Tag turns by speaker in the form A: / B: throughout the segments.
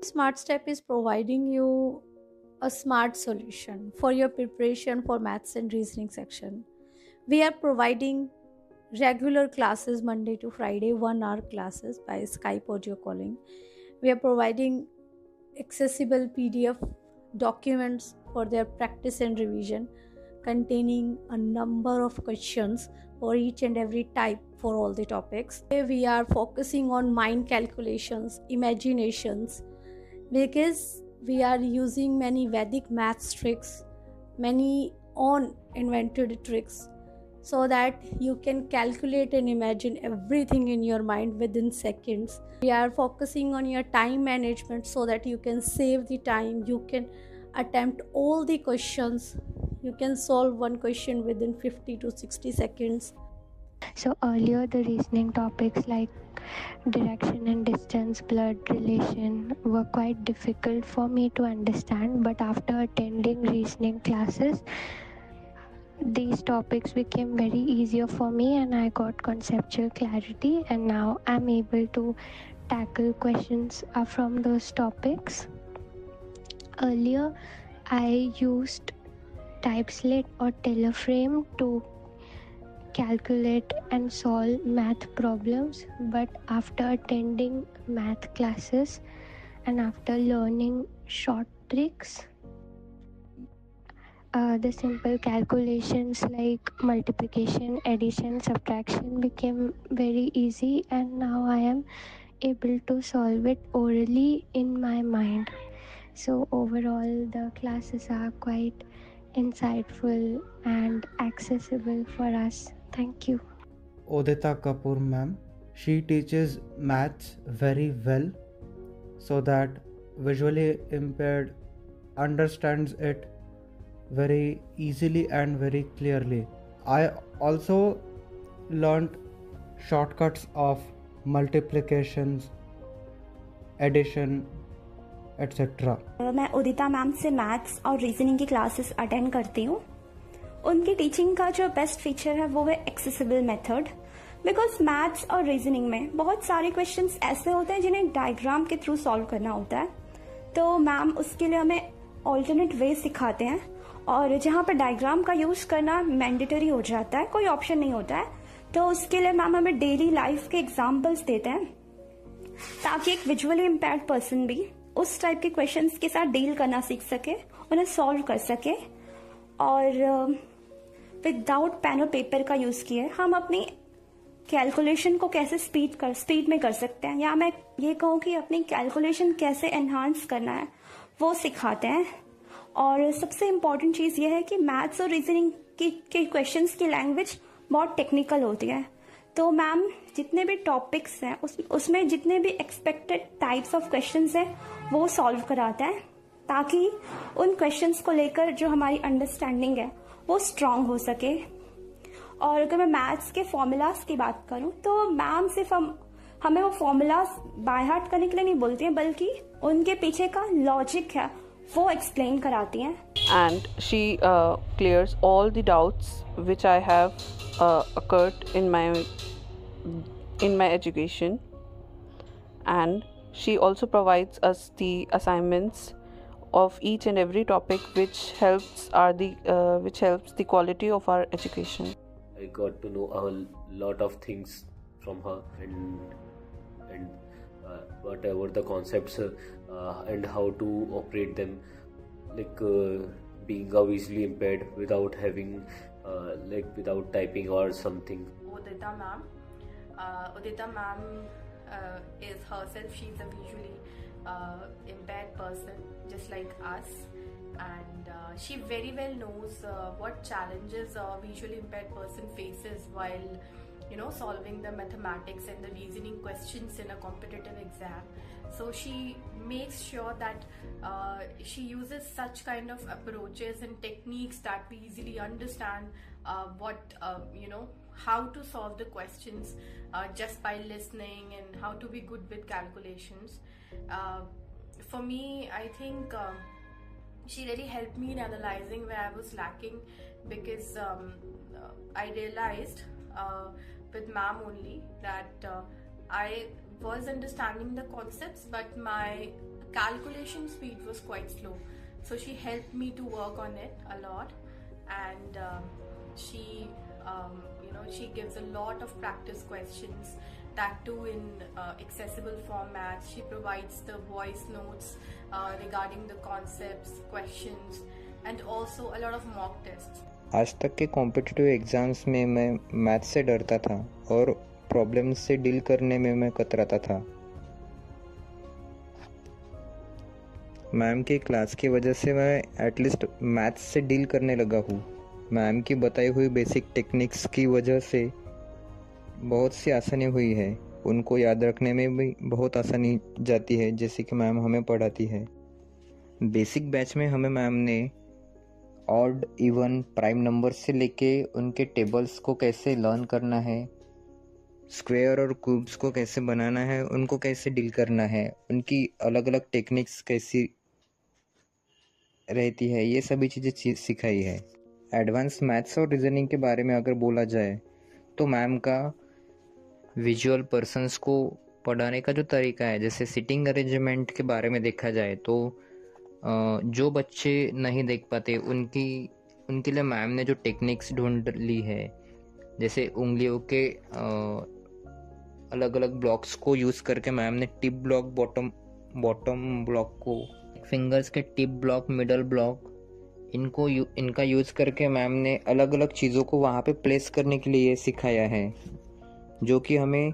A: Smart Step is providing you a smart solution for your preparation for maths and reasoning section. We are providing regular classes Monday to Friday, 1 hour classes by Skype audio calling. We are providing accessible PDF documents for their practice and revision containing a number of questions for each and every type for all the topics. We are focusing on mind calculations, imaginations, because we are using many Vedic maths tricks, many own invented tricks, so that you can calculate and imagine everything in your mind within seconds. We are focusing on your time management so that you can save the time, you can attempt all the questions, you can solve one question within 50 to 60 seconds.
B: So earlier the reasoning topics like direction and distance, blood relation were quite difficult for me to understand, but after attending reasoning classes, these topics became very easier for me and I got conceptual clarity, and now I'm able to tackle questions from those topics. Earlier I used typeslate or teleframe to calculate and solve math problems, but after attending math classes and after learning short tricks, the simple calculations like multiplication, addition, subtraction became very easy, and now I am able to solve it orally in my mind. So, overall, the classes are quite insightful and accessible for us. Thank you.
C: Odita Kapoor ma'am. She teaches maths very well so that visually impaired understands it very easily and very clearly. I also learnt shortcuts of multiplications, addition, etc.
D: मैं उदिता ma'am से maths और reasoning की classes attend करती हूँ. उनकी teaching का जो best feature है वो है एक्सेसिबल मेथड. बिकॉज मैथ्स और रीजनिंग में बहुत सारे क्वेश्चंस ऐसे होते हैं जिन्हें डायग्राम के थ्रू सॉल्व करना होता है, तो मैम उसके लिए हमें ऑल्टरनेट वे सिखाते हैं, और जहाँ पर डायग्राम का यूज करना मैंडेटरी हो जाता है, कोई ऑप्शन नहीं होता है, तो उसके लिए मैम हमें डेली लाइफ के एग्जाम्पल्स देते हैं ताकि एक विजुअली इम्पेयर्ड पर्सन भी उस टाइप के क्वेश्चंस के साथ डील करना सीख सके, उन्हें सॉल्व कर सके. और विदाउट पेन और पेपर का यूज किए हम अपनी कैलकुलेशन को कैसे स्पीड में कर सकते हैं, या मैं ये कहूँ कि अपनी कैलकुलेशन कैसे एनहांस करना है वो सिखाते हैं. और सबसे इम्पॉर्टेंट चीज़ ये है कि मैथ्स और रीजनिंग के क्वेश्चंस की लैंग्वेज बहुत टेक्निकल होती है, तो मैम जितने भी टॉपिक्स हैं उसमें जितने भी एक्सपेक्टेड टाइप्स ऑफ क्वेश्चंस हैं वो सॉल्व कराते हैं, ताकि उन क्वेश्चंस को लेकर जो हमारी अंडरस्टैंडिंग है वो स्ट्रांग हो सके. और अगर मैं मैथ्स के फॉर्मूलाज की बात करूं तो मैम सिर्फ हमें वो फॉर्मूलाज बाय हार्ट करने के लिए नहीं बोलती हैं, बल्कि उनके पीछे का लॉजिक है वो एक्सप्लेन कराती हैं.
E: And she clears all the doubts which I have occurred in my education, and she also provides us the assignments of each and every topic which helps the quality of our education.
F: I got to know a lot of things from her, and whatever the concepts and how to operate them, like being visually impaired without having without typing or something.
G: Udita ma'am is herself, she's a visually impaired person just like us, and she very well knows what challenges a visually impaired person faces while solving the mathematics and the reasoning questions in a competitive exam. So she makes sure that she uses such kind of approaches and techniques that we easily understand how to solve the questions just by listening, and how to be good with calculations. For me, I think she really helped me in analyzing where I was lacking, because I realized with ma'am only that I was understanding the concepts, but my calculation speed was quite slow. So she helped me to work on it a lot, and she gives a lot of practice questions, that too in accessible formats. She provides the voice notes regarding the concepts, questions, and also a lot of mock tests.
H: आज तक के competitive exams में मैं math से डरता था और problems से डील करने में मैं कतराता था। मैम की क्लास की वजह से मैं एटलीस्ट मैथ्स से डील करने लगा हूँ। मैम की बताई हुई बेसिक टेक्निक्स की वजह से बहुत सी आसानी हुई है, उनको याद रखने में भी बहुत आसानी जाती है, जैसे कि मैम हमें पढ़ाती है। बेसिक बैच में हमें मैम ने ऑड, इवन, प्राइम नंबर से लेके उनके टेबल्स को कैसे लर्न करना है, स्क्वायर और क्यूब्स को कैसे बनाना है, उनको कैसे डील करना है, उनकी अलग अलग टेक्निक्स कैसी रहती है, ये सभी चीज़ें सिखाई है। एडवांस मैथ्स और रीजनिंग के बारे में अगर बोला जाए तो मैम का विजुअल पर्सन्स को पढ़ाने का जो तरीका है, जैसे सिटिंग अरेंजमेंट के बारे में देखा जाए तो जो बच्चे नहीं देख पाते उनके लिए मैम ने जो टेक्निक्स ढूंढ ली है, जैसे उंगलियों के अलग अलग ब्लॉक्स को यूज़ करके मैम ने टिप ब्लॉक, बॉटम ब्लॉक को, फिंगर्स के टिप ब्लॉक, मिडल ब्लॉक, इनका यूज़ करके मैम ने अलग अलग चीज़ों को वहाँ पे प्लेस करने के लिए सिखाया है, जो कि हमें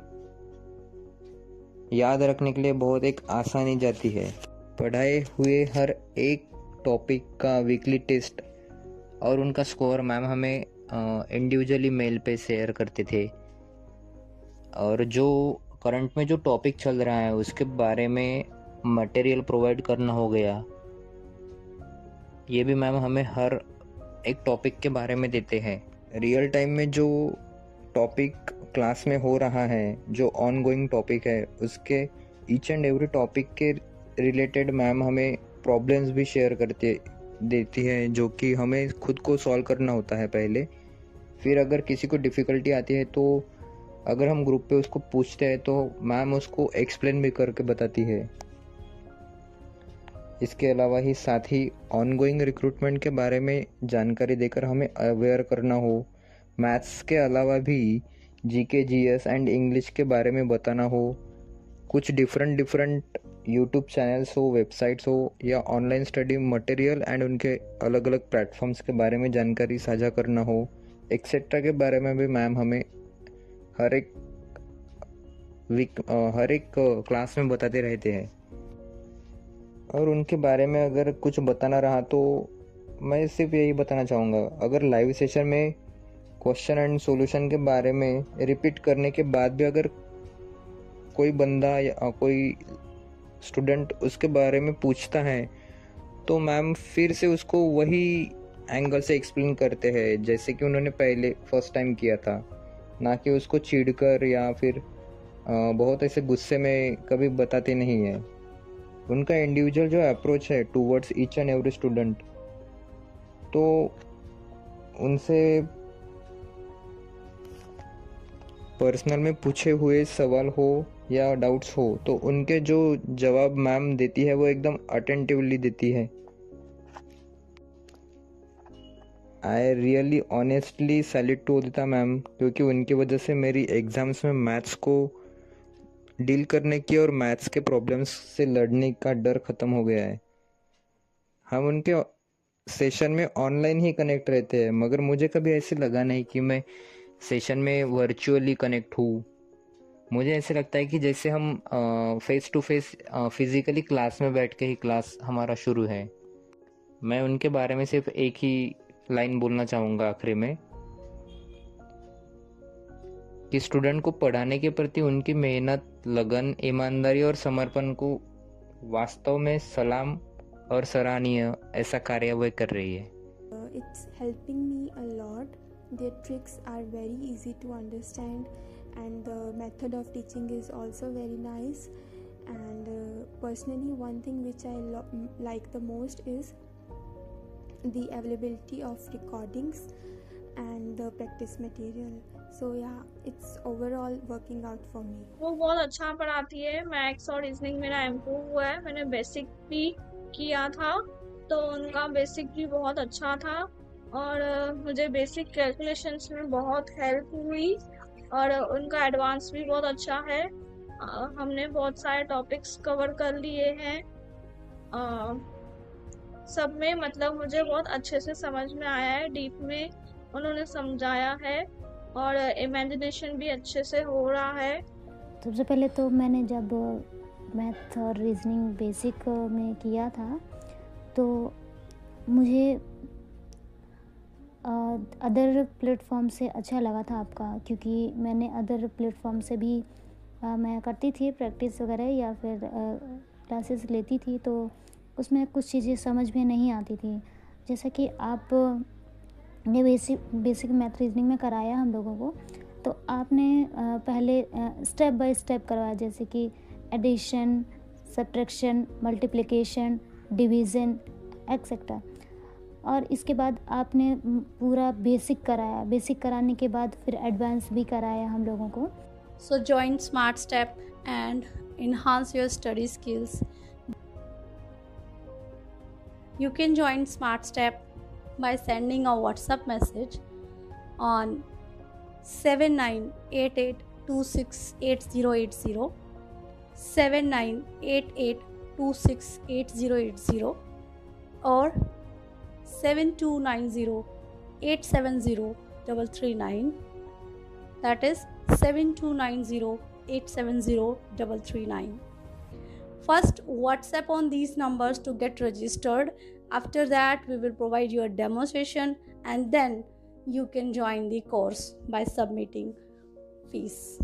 H: याद रखने के लिए बहुत एक आसानी जाती है। पढ़ाए हुए हर एक टॉपिक का वीकली टेस्ट और उनका स्कोर मैम हमें इंडिविजुअली मेल पे शेयर करते थे, और जो करंट में जो टॉपिक चल रहा है उसके बारे में मटेरियल प्रोवाइड करना हो गया, ये भी मैम हमें हर एक टॉपिक के बारे में देते हैं। रियल टाइम में जो टॉपिक क्लास में हो रहा है, जो ऑन गोइंग टॉपिक है, उसके ईच एंड एवरी टॉपिक के रिलेटेड मैम हमें प्रॉब्लम्स भी शेयर करते देती है, जो कि हमें खुद को सॉल्व करना होता है पहले। फिर अगर किसी को डिफ़िकल्टी आती है तो अगर हम ग्रुप पे उसको पूछते हैं तो मैम उसको एक्सप्लेन भी करके बताती है। इसके अलावा ही साथ ही ऑनगोइंग रिक्रूटमेंट के बारे में जानकारी देकर हमें अवेयर करना हो, मैथ्स के अलावा भी जीके, जीएस एंड इंग्लिश के बारे में बताना हो, कुछ डिफरेंट यूट्यूब चैनल्स हो, वेबसाइट्स हो, या ऑनलाइन स्टडी मटेरियल एंड उनके अलग अलग प्लेटफॉर्म्स के बारे में जानकारी साझा करना हो, एक्सेट्रा के बारे में भी मैम हमें हर एक क्लास में बताते रहते हैं। और उनके बारे में अगर कुछ बताना रहा तो मैं सिर्फ यही बताना चाहूँगा, अगर लाइव सेशन में क्वेश्चन एंड सॉल्यूशन के बारे में रिपीट करने के बाद भी अगर कोई बंदा या कोई स्टूडेंट उसके बारे में पूछता है तो मैम फिर से उसको वही एंगल से एक्सप्लेन करते हैं जैसे कि उन्होंने पहले फर्स्ट टाइम किया था, ना कि उसको चिढ़कर या फिर बहुत ऐसे गुस्से में कभी बताते नहीं है। उनका इंडिविजुअल जो अप्रोच है towards each and every student, तो उनसे पर्सनल में पूछे हुए सवाल हो या डाउट्स हो तो उनके जो जवाब मैम देती है वो एकदम अटेंटिवली देती है। I really honestly salute to Udita ma'am, क्योंकि उनकी वजह से मेरी एग्ज़ाम्स में मैथ्स को डील करने की और मैथ्स के प्रॉब्लम्स से लड़ने का डर ख़त्म हो गया है। हम उनके सेशन में ऑनलाइन ही कनेक्ट रहते हैं, मगर मुझे कभी ऐसे लगा नहीं कि मैं सेशन में वर्चुअली कनेक्ट हूँ। मुझे ऐसे लगता है कि जैसे हम face to face physically class में बैठ के ही क्लास हमारा शुरू है। मैं उनके बारे में सिर्फ एक ही लाइन बोलना चाहूँगा आखिरी में, कि स्टूडेंट को पढ़ाने के प्रति उनकी मेहनत, लगन, ईमानदारी और समर्पण को वास्तव में सलाम और सराहनीय ऐसा कार्य वह कर रही है।
I: It's helping me a lot. Their tricks are very easy to understand and the method of teaching is also very nice. And personally, one thing which I like the most is the availability of recordings and the practice material. So yeah, it's overall working out for me.
J: वो बहुत अच्छा पढ़ाती है। Maths और reasoning मेरा improve हुआ है। मैंने बेसिक भी किया था तो उनका बेसिक भी बहुत अच्छा था और मुझे बेसिक कैलकुलेशंस में बहुत हेल्प हुई और उनका एडवांस भी बहुत अच्छा है। हमने बहुत सारे टॉपिक्स कवर कर लिए हैं। सब में मतलब मुझे बहुत अच्छे से समझ में आया है, डीप में उन्होंने समझाया है और इमेजिनेशन भी अच्छे से हो रहा है।
K: सबसे पहले तो मैंने जब मैथ और रीजनिंग बेसिक में किया था तो मुझे अदर प्लेटफॉर्म से अच्छा लगा था आपका, क्योंकि मैंने अदर प्लेटफॉर्म से भी मैं करती थी प्रैक्टिस वगैरह या फिर क्लासेस लेती थी, तो उसमें कुछ चीज़ें समझ में नहीं आती थी। जैसा कि आप ने बेसिक मैथ रीजनिंग में कराया हम लोगों को, तो आपने पहले स्टेप बाय स्टेप करवाया, जैसे कि addition, subtraction, multiplication, division etcetera, और इसके बाद आपने पूरा बेसिक कराया। बेसिक कराने के बाद फिर एडवांस भी कराया हम लोगों को।
A: So join Smart Step and enhance your study skills. You can join Smart Step by sending a WhatsApp message on 7988268080, 7988268080, or 7290870339. That is 7290870339. First, WhatsApp on these numbers to get registered. After that, we will provide you a demo session and then you can join the course by submitting fees.